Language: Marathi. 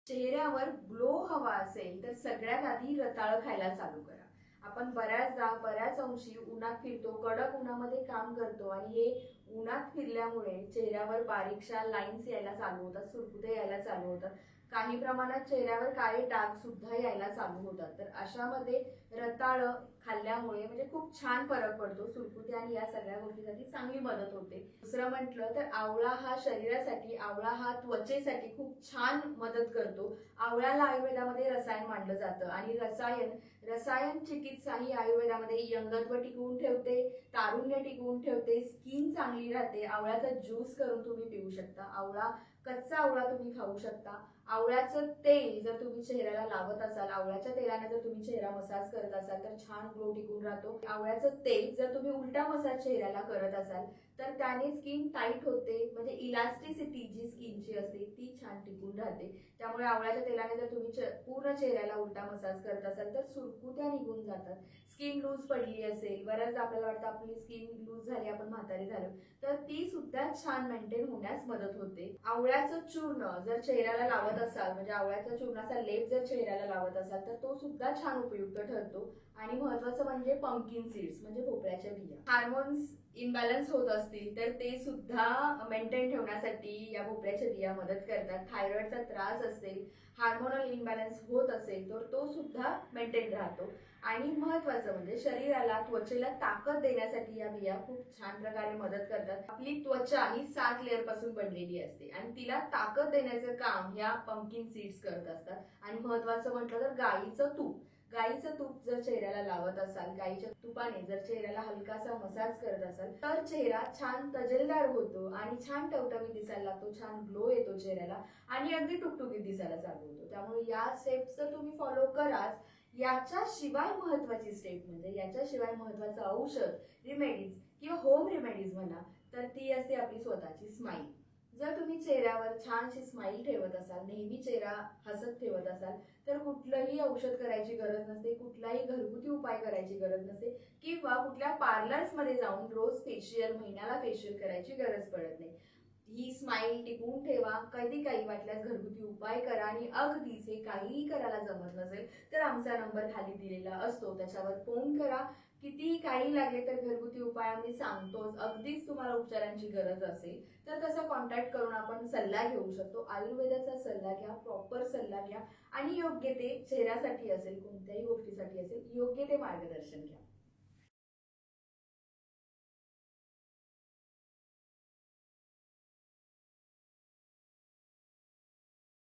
चेहऱ्यावर ग्लो हवा असेल तर सगळ्यात आधी रताळं खायला चालू करा। आपण बऱ्याच अंशी उन्हात फिरतो, कडक उन्हामध्ये काम करतो आणि हे उन्हात फिरल्यामुळे चेहऱ्यावर बारीकशा लाईन्स यायला चालू होतात, सुरकुत्या यायला चालू होतात, काही प्रमाणात चेहऱ्यावर काळे डाग सुद्धा यायला चालू होतात। तर अशामध्ये रताळं खाल्ल्यामुळे म्हणजे खूप छान फरक पडतो, सुरकुत्या आणि या सगळ्या गोष्टींसाठी चांगली मदत होते। दुसरं म्हटलं तर आवळा हा शरीरासाठी, आवळा हा त्वचेसाठी खूप छान मदत करतो। आवळ्याला आयुर्वेदामध्ये रसायन मानलं जातं आणि रसायन चिकित्सा ही आयुर्वेदामध्ये यंगत्व टिकवून ठेवते, तारुण्य टिकवून ठेवते, स्किन चांगली राहते। आवळ्याचा ज्यूस करून तुम्ही पिऊ शकता, कच्चा आवळा तुम्ही खाऊ शकता। आवळ्याचं तेल जर तुम्ही चेहऱ्याला लावत असाल, आवळ्याच्या तेलाने जर तुम्ही चेहरा मसाज करत असाल तर छान ग्लो टिकून राहतो। आवळ्याचं तेल जर तुम्ही उलटा मसाज चेहऱ्याला करत असाल तर त्याने स्किन टाईट होते, म्हणजे इलास्टिसिटी जी स्किनची असते ती छान टिकून राहते। त्यामुळे आवळ्याच्या तेलाने जर तुम्ही पूर्ण चेहऱ्याला उलटा मसाज करत असाल तर सुरकुत्या निघून जातात। स्किन लूज पडली असेल, बऱ्याचदा आपल्याला वाटतं आपली स्किन लूज झाली, आपण म्हातारे झालो, तर ती सुद्धा छान मेंटेन होण्यास मदत होते। आवळ्याचं चूर्ण जर चेहऱ्याला लावत असाल, म्हणजे आवळ्याच्या चूर्णाचा लेप जर चेहऱ्याला लावत असाल तर तो सुद्धा छान उपयुक्त ठरतो। आणि महत्वाचं म्हणजे पंपकिन सीड्स म्हणजे भोपळ्याच्या बिया, हार्मोन्स इम्बॅलन्स होत असतील तर ते सुद्धा मेंटेन ठेवण्यासाठी या भोपळ्याच्या बिया मदत करतात। थायरॉइडचा त्रास असेल, हार्मोनल इम्बॅलन्स होत असेल तर तो सुद्धा मेंटेन राहतो। आणि महत्वाचं म्हणजे शरीराला, त्वचेला ताकद देण्यासाठी या बिया खूप छान प्रकारे मदत करतात। आपली त्वचा ही 7 लेअर पासून बनलेली असते आणि तिला ताकद देण्याचं काम या पंपकिन सीड्स करत असतात। आणि महत्वाचं म्हटलं तर गाईचं तूप जर चेहऱ्याला लावत असाल, गाईच्या तुपाने जर चेहऱ्याला हलकासा मसाज करत असाल तर चेहरा छान तजेलदार होतो आणि छान टवटवीत दिसायला लागतो, छान ग्लो येतो चेहऱ्याला आणि अगदी टुकटुकीत दिसायला चालू होतो। त्यामुळे या स्टेप्स तर तुम्ही फॉलो कराच। याच्याशिवाय महत्वाचं औषध, रिमेडीज किंवा होम रेमेडीज म्हणा तर ती असते आपली स्वतःची स्माईल। जर तुम्ही चेहऱ्यावर छानशी स्माईल ठेवत असाल, नेहमी चेहरा हसत ठेवत असाल तर कुठलंही औषध करायची गरज नसते, कुठलाही घरगुती उपाय करायची गरज नसते किंवा कुठल्या पार्लर्स मध्ये जाऊन रोज महिन्याला फेशियल करायची गरज पडत नाही। ही स्माईल टिकवून ठेवा, कधी काही वाटल्यास घरगुती उपाय करा आणि अगदीच हे काहीही करायला जमत नसेल तर आमचा नंबर खाली दिलेला असतो, त्याच्यावर फोन करा। कितीही काही लागले तर घरगुती उपाय आम्ही सांगतोच, अगदीच तुम्हाला उपचारांची गरज असेल तर तसं कॉन्टॅक्ट करून आपण सल्ला घेऊ शकतो। आयुर्वेदाचा सल्ला घ्या, प्रॉपर सल्ला घ्या आणि योग्य ते चेहऱ्यासाठी असेल, कोणत्याही गोष्टीसाठी असेल, योग्य ते मार्गदर्शन घ्या।